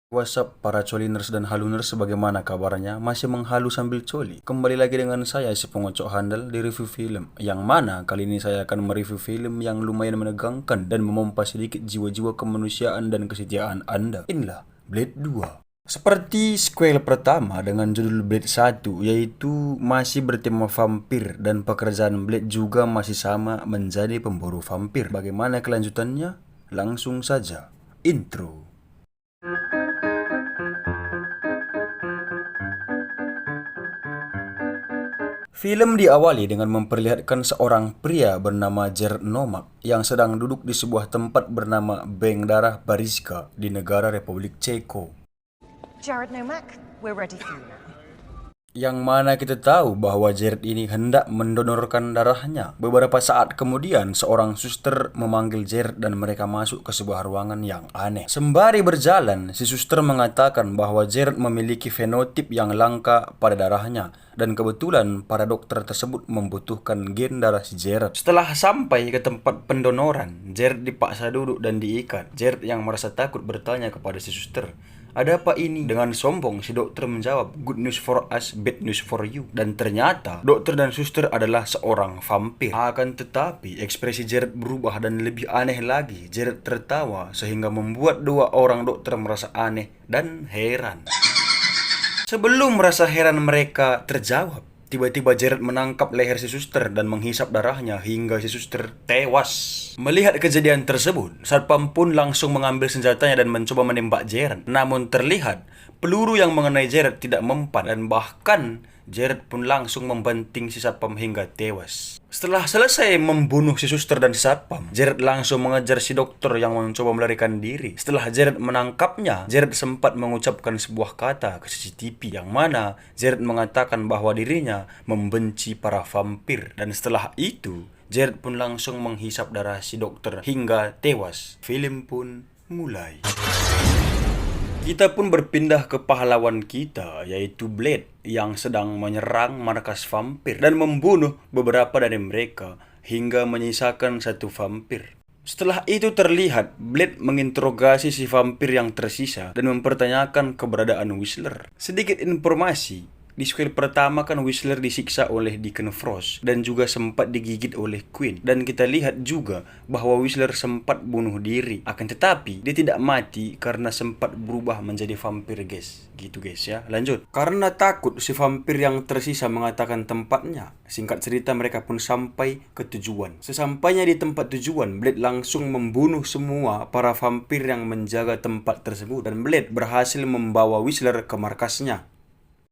WhatsApp para coliners dan haluners, bagaimana kabarnya? Masih menghalu sambil coli? Kembali lagi dengan saya si pengocok handal di review film. Yang mana kali ini saya akan mereview film yang lumayan menegangkan dan memompa sedikit jiwa-jiwa kemanusiaan dan kesetiaan Anda. Inilah Blade 2. Seperti sequel pertama dengan judul Blade 1, yaitu masih bertema vampir dan pekerjaan Blade juga masih sama, menjadi pemburu vampir. Bagaimana kelanjutannya? Langsung saja. Intro. Film diawali dengan memperlihatkan seorang pria bernama Jared Nomak yang sedang duduk di sebuah tempat bernama Bank Darah Bariska di negara Republik Ceko. Jared Nomak, we're ready for you now. Yang mana kita tahu bahwa Jared ini hendak mendonorkan darahnya. Beberapa saat kemudian, seorang suster memanggil Jared dan mereka masuk ke sebuah ruangan yang aneh. Sembari berjalan, si suster mengatakan bahwa Jared memiliki fenotip yang langka pada darahnya. Dan kebetulan para dokter tersebut membutuhkan gen darah si Jared. Setelah sampai ke tempat pendonoran, Jared dipaksa duduk dan diikat. Jared yang merasa takut bertanya kepada si suster, "Ada apa ini?" Dengan sombong, si dokter menjawab, "Good news for us, bad news for you." Dan ternyata, dokter dan suster adalah seorang vampir. Akan tetapi, ekspresi Jared berubah dan lebih aneh lagi. Jared tertawa sehingga membuat dua orang dokter merasa aneh dan heran. Sebelum rasa heran mereka terjawab, tiba-tiba Jared menangkap leher si suster dan menghisap darahnya hingga si suster tewas. Melihat kejadian tersebut, satpam pun langsung mengambil senjatanya dan mencoba menembak Jared. Namun terlihat peluru yang mengenai Jared tidak mempan dan bahkan Jared pun langsung membanting si satpam hingga tewas. Setelah selesai membunuh si suster dan si satpam, Jared langsung mengejar si dokter yang mencoba melarikan diri. Setelah Jared menangkapnya, Jared sempat mengucapkan sebuah kata ke CCTV yang mana Jared mengatakan bahwa dirinya membenci para vampir. Dan setelah itu, Jared pun langsung menghisap darah si dokter hingga tewas. Film pun mulai. Kita pun berpindah ke pahlawan kita, yaitu Blade, yang sedang menyerang markas vampir dan membunuh beberapa dari mereka hingga menyisakan satu vampir. Setelah itu terlihat Blade menginterogasi si vampir yang tersisa dan mempertanyakan keberadaan Whistler. Sedikit informasi, di sequel pertama kan Whistler disiksa oleh Deacon Frost dan juga sempat digigit oleh Queen. Dan kita lihat juga bahwa Whistler sempat bunuh diri. Akan tetapi dia tidak mati karena sempat berubah menjadi vampir guys. Gitu guys ya, lanjut. Karena takut si vampir yang tersisa mengatakan tempatnya, singkat cerita mereka pun sampai ke tujuan. Sesampainya di tempat tujuan, Blade langsung membunuh semua para vampir yang menjaga tempat tersebut. Dan Blade berhasil membawa Whistler ke markasnya.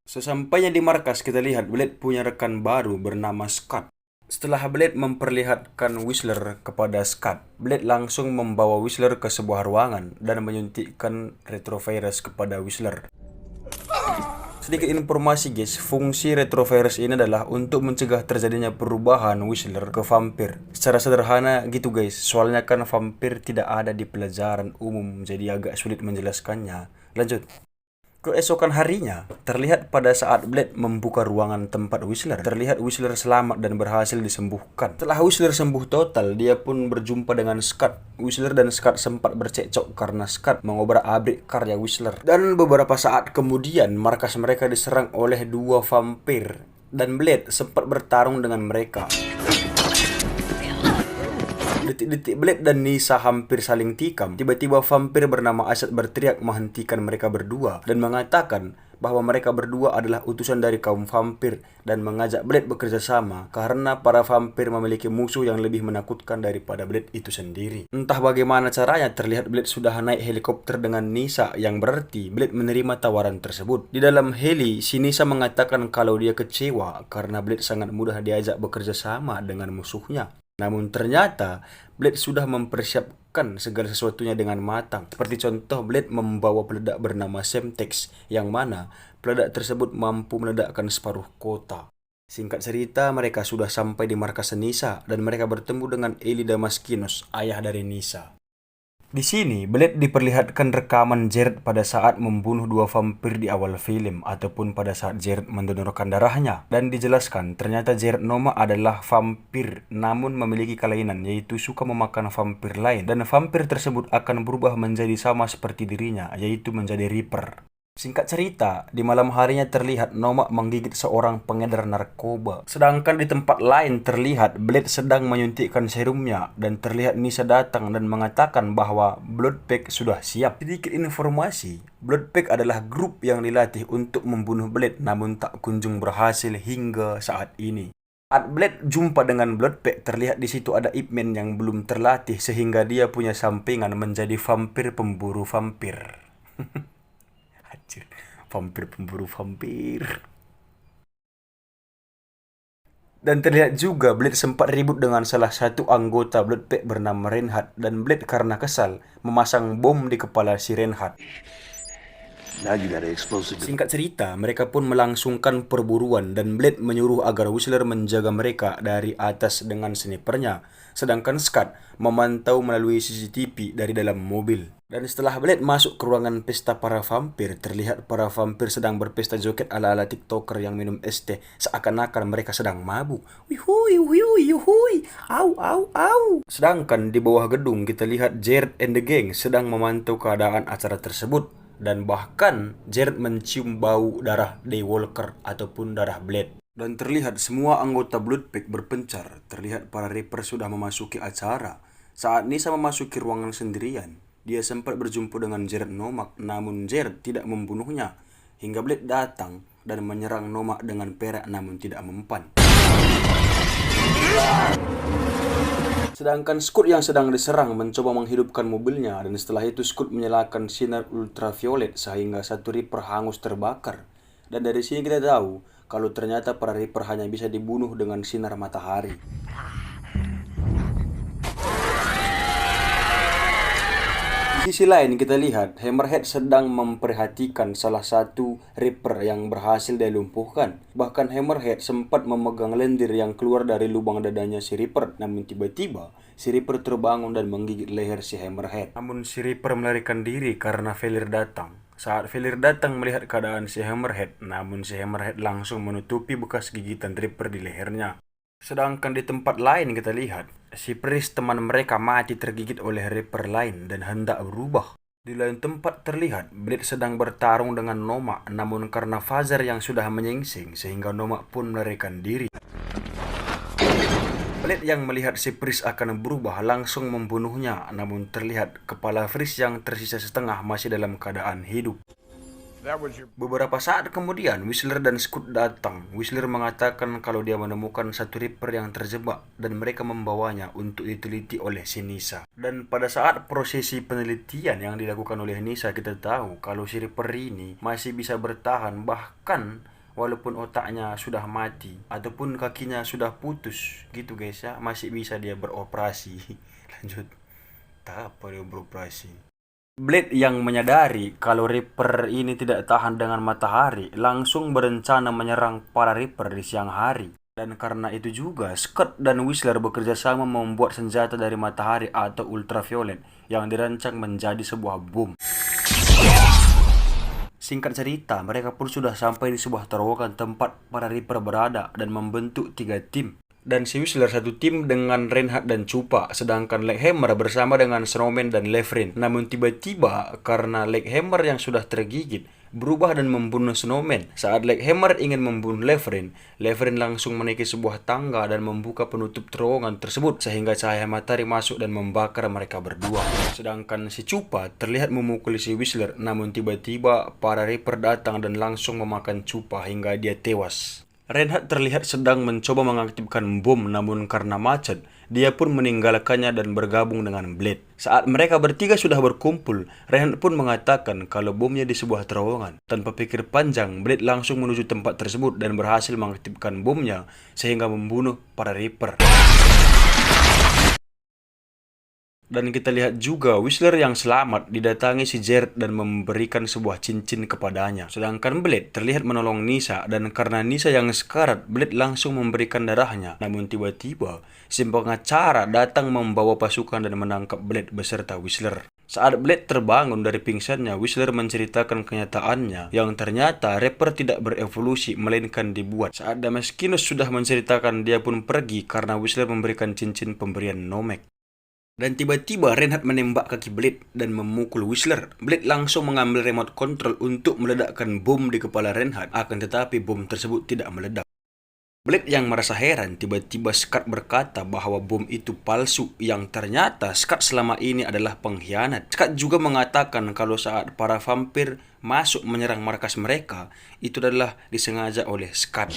Sesampainya di markas, kita lihat Blade punya rekan baru bernama Scott. Setelah Blade memperlihatkan Whistler kepada Scott, Blade langsung membawa Whistler ke sebuah ruangan dan menyuntikkan retrovirus kepada Whistler. Sedikit informasi guys, fungsi retrovirus ini adalah untuk mencegah terjadinya perubahan Whistler ke vampir. Secara sederhana gitu guys, soalnya kan vampir tidak ada di pelajaran umum, jadi agak sulit menjelaskannya. Lanjut. Keesokan harinya, terlihat pada saat Blade membuka ruangan tempat Whistler, terlihat Whistler selamat dan berhasil disembuhkan. Setelah Whistler sembuh total, dia pun berjumpa dengan Scott. Whistler dan Scott sempat bercekcok karena Scott mengobrak-abrik karya Whistler. Dan beberapa saat kemudian, markas mereka diserang oleh dua vampir, dan Blade sempat bertarung dengan mereka. Detik-detik Blade dan Nisa hampir saling tikam. Tiba-tiba vampir bernama Asad berteriak menghentikan mereka berdua dan mengatakan bahwa mereka berdua adalah utusan dari kaum vampir dan mengajak Blade bekerja sama karena para vampir memiliki musuh yang lebih menakutkan daripada Blade itu sendiri. Entah bagaimana caranya, terlihat Blade sudah naik helikopter dengan Nisa, yang berarti Blade menerima tawaran tersebut. Di dalam heli, si Nisa mengatakan kalau dia kecewa karena Blade sangat mudah diajak bekerja sama dengan musuhnya. Namun ternyata Blade sudah mempersiapkan segala sesuatunya dengan matang. Seperti contoh, Blade membawa peledak bernama Semtex, yang mana peledak tersebut mampu meledakkan separuh kota. Singkat cerita, mereka sudah sampai di markas Nisa dan mereka bertemu dengan Eli Damaskinos, ayah dari Nisa. Di sini, Blade diperlihatkan rekaman Jared pada saat membunuh dua vampir di awal film, ataupun pada saat Jared mendonorkan darahnya. Dan dijelaskan, ternyata Jared Noma adalah vampir, namun memiliki kelainan, yaitu suka memakan vampir lain. Dan vampir tersebut akan berubah menjadi sama seperti dirinya, yaitu menjadi Reaper. Singkat cerita, di malam harinya terlihat Noma menggigit seorang pengedar narkoba. Sedangkan di tempat lain terlihat Blade sedang menyuntikkan serumnya dan terlihat Nisa datang dan mengatakan bahwa Bloodpack sudah siap. Sedikit informasi, Bloodpack adalah grup yang dilatih untuk membunuh Blade namun tak kunjung berhasil hingga saat ini. Saat Blade jumpa dengan Bloodpack, terlihat di situ ada Ip Man yang belum terlatih sehingga dia punya sampingan menjadi vampir pemburu vampir. Anjir, vampir pemburu vampir. Dan terlihat juga Blade sempat ribut dengan salah satu anggota Bloodpack bernama Reinhardt, dan Blade karena kesal memasang bom di kepala si Reinhardt. Singkat cerita, mereka pun melangsungkan perburuan dan Blade menyuruh agar Whistler menjaga mereka dari atas dengan snipernya, sedangkan Scott memantau melalui CCTV dari dalam mobil. Dan setelah Blade masuk ke ruangan pesta para vampir, terlihat para vampir sedang berpesta joget ala-ala TikToker yang minum es teh, seakan-akan mereka sedang mabuk. Wihui, wihui, yuhui, au, au, au. Sedangkan di bawah gedung kita lihat Jared and the gang sedang memantau keadaan acara tersebut. Dan bahkan Jared mencium bau darah Daywalker ataupun darah Blade. Dan terlihat semua anggota Bloodpack berpencar. Terlihat para Reaper sudah memasuki acara. Saat Nisa memasuki ruangan sendirian, dia sempat berjumpa dengan Jared Nomak, namun Jared tidak membunuhnya. Hingga Blade datang dan menyerang Nomak dengan perak namun tidak mempan. Sedangkan Scott yang sedang diserang mencoba menghidupkan mobilnya, dan setelah itu Scott menyalakan sinar ultraviolet sehingga satu Reaper hangus terbakar. Dan dari sini kita tahu kalau ternyata para Reaper hanya bisa dibunuh dengan sinar matahari. Di sisi lain kita lihat Hammerhead sedang memperhatikan salah satu Reaper yang berhasil dilumpuhkan. Bahkan Hammerhead sempat memegang lendir yang keluar dari lubang dadanya si Reaper. Namun tiba-tiba si Reaper terbangun dan menggigit leher si Hammerhead. Namun si Reaper melarikan diri karena Velir datang. Saat Velir datang melihat keadaan si Hammerhead, namun si Hammerhead langsung menutupi bekas gigitan Reaper di lehernya. Sedangkan di tempat lain kita lihat, si Priest teman mereka mati tergigit oleh Reaper lain dan hendak berubah. Di lain tempat terlihat Blade sedang bertarung dengan Noma, namun karena Fazer yang sudah menyingsing sehingga Noma pun melarikan diri. Blade yang melihat si Priest akan berubah langsung membunuhnya, namun terlihat kepala Priest yang tersisa setengah masih dalam keadaan hidup. Beberapa saat kemudian, Whistler dan Scott datang. Whistler mengatakan kalau dia menemukan satu Reaper yang terjebak dan mereka membawanya untuk diteliti oleh si Nisa. Dan pada saat prosesi penelitian yang dilakukan oleh Nisa, kita tahu kalau si Reaper ini masih bisa bertahan, bahkan walaupun otaknya sudah mati ataupun kakinya sudah putus gitu guys ya, masih bisa dia beroperasi. Lanjut, tak apa dia beroperasi. Blade yang menyadari kalau Reaper ini tidak tahan dengan matahari langsung berencana menyerang para Reaper di siang hari. Dan karena itu juga Scott dan Whistler bekerja sama membuat senjata dari matahari atau ultraviolet yang dirancang menjadi sebuah bom. Singkat cerita, mereka pun sudah sampai di sebuah terowongan tempat para Reaper berada dan membentuk 3 tim. Dan si Whistler satu tim dengan Reinhardt dan Chupa, sedangkan Leghammer bersama dengan Snowman dan Lefrin. Namun tiba-tiba karena Leghammer yang sudah tergigit berubah dan membunuh Snowman. Saat Leghammer ingin membunuh Lefrin, Lefrin langsung menaiki sebuah tangga dan membuka penutup terowongan tersebut sehingga cahaya matahari masuk dan membakar mereka berdua. Sedangkan si Chupa terlihat memukuli si Whistler, namun tiba-tiba para Reaper datang dan langsung memakan Chupa hingga dia tewas. Reinhardt terlihat sedang mencoba mengaktifkan bom, namun karena macet, dia pun meninggalkannya dan bergabung dengan Blade. Saat mereka bertiga sudah berkumpul, Reinhardt pun mengatakan kalau bomnya di sebuah terowongan. Tanpa pikir panjang, Blade langsung menuju tempat tersebut dan berhasil mengaktifkan bomnya sehingga membunuh para Reaper. Dan kita lihat juga Whistler yang selamat didatangi si Jared dan memberikan sebuah cincin kepadanya. Sedangkan Blade terlihat menolong Nisa, dan karena Nisa yang sekarat, Blade langsung memberikan darahnya. Namun tiba-tiba si pengacara datang membawa pasukan dan menangkap Blade beserta Whistler. Saat Blade terbangun dari pingsannya, Whistler menceritakan kenyataannya yang ternyata rapper tidak berevolusi melainkan dibuat. Saat Damaskinos sudah menceritakan, dia pun pergi karena Whistler memberikan cincin pemberian Nomek. Dan tiba-tiba Reinhardt menembak kaki Blade dan memukul Whistler. Blade langsung mengambil remote control untuk meledakkan bom di kepala Reinhardt, akan tetapi bom tersebut tidak meledak. Blade yang merasa heran, tiba-tiba Scott berkata bahwa bom itu palsu, yang ternyata Scott selama ini adalah pengkhianat. Scott juga mengatakan kalau saat para vampir masuk menyerang markas mereka, itu adalah disengaja oleh Scott.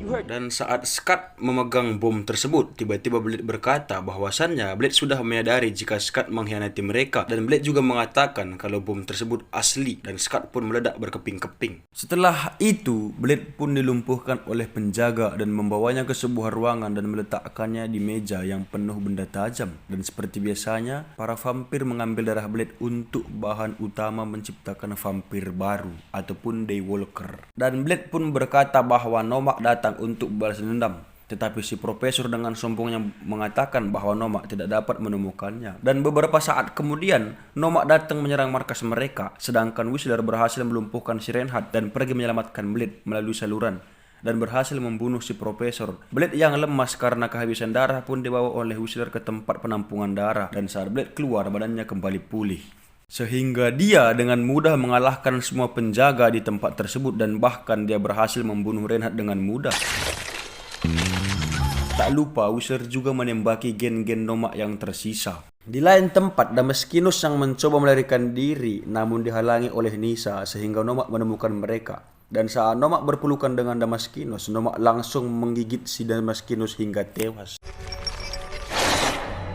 Dan saat Scott memegang bom tersebut, tiba-tiba Blade berkata bahwasannya Blade sudah menyadari jika Scott mengkhianati mereka, dan Blade juga mengatakan kalau bom tersebut asli, dan Scott pun meledak berkeping-keping. Setelah itu, Blade pun dilumpuhkan oleh penjaga dan membawanya ke sebuah ruangan dan meletakkannya di meja yang penuh benda tajam. Dan seperti biasanya, para vampir mengambil darah Blade untuk bahan utama menciptakan vampir baru ataupun Daywalker. Dan Blade pun berkata bahwa Nomak datang untuk balas dendam, tetapi si profesor dengan sombongnya mengatakan bahwa Nomak tidak dapat menemukannya. Dan beberapa saat kemudian, Nomak datang menyerang markas mereka, sedangkan Whistler berhasil melumpuhkan si Reinhardt dan pergi menyelamatkan Blade melalui saluran dan berhasil membunuh si profesor. Blade yang lemas karena kehabisan darah pun dibawa oleh Whistler ke tempat penampungan darah, dan saat Blade keluar, badannya kembali pulih. Sehingga dia dengan mudah mengalahkan semua penjaga di tempat tersebut, dan bahkan dia berhasil membunuh Reinhardt dengan mudah. Tak lupa, Whistler juga menembaki gen-gen Nomak yang tersisa. Di lain tempat, Damaskinos yang mencoba melarikan diri namun dihalangi oleh Nyssa sehingga Nomak menemukan mereka. Dan saat Nomak berpelukan dengan Damaskinos, Nomak langsung menggigit si Damaskinos hingga tewas.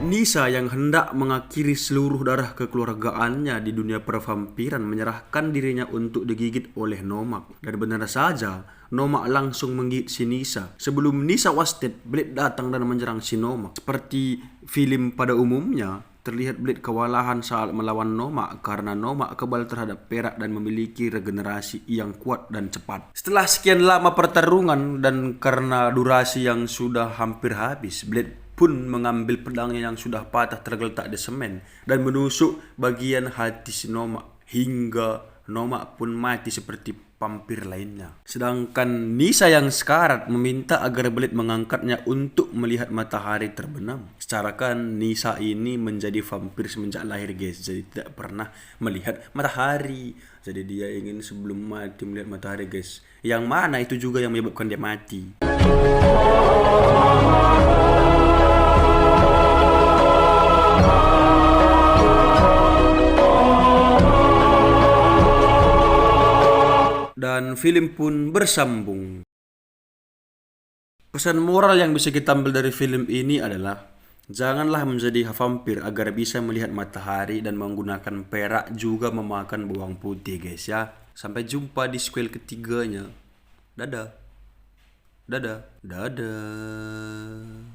Nyssa yang hendak mengakhiri seluruh darah kekeluargaannya di dunia pervampiran menyerahkan dirinya untuk digigit oleh Nomak. Dan benar saja, Nomak langsung menggigit si Nyssa. Sebelum Nyssa was dead, Blade datang dan menyerang si Nomak. Seperti film pada umumnya, terlihat Blade kewalahan saat melawan Nomak karena Nomak kebal terhadap perak dan memiliki regenerasi yang kuat dan cepat. Setelah sekian lama pertarungan dan karena durasi yang sudah hampir habis, Blade pun mengambil pedangnya yang sudah patah tergeletak di semen dan menusuk bagian hati si Nomak hingga Nomak pun mati seperti vampir lainnya. Sedangkan Nyssa yang sekarat meminta agar Blade mengangkatnya untuk melihat matahari terbenam. Secara kan Nyssa ini menjadi vampir semenjak lahir guys, jadi tidak pernah melihat matahari. Jadi dia ingin sebelum mati melihat matahari guys. Yang mana itu juga yang menyebabkan dia mati. Dan film pun bersambung. Pesan moral yang bisa kita ambil dari film ini adalah janganlah menjadi vampir agar bisa melihat matahari dan menggunakan perak juga memakan bawang putih guys ya. Sampai jumpa di sequel ketiganya. Dadah. Dadah. Dadah.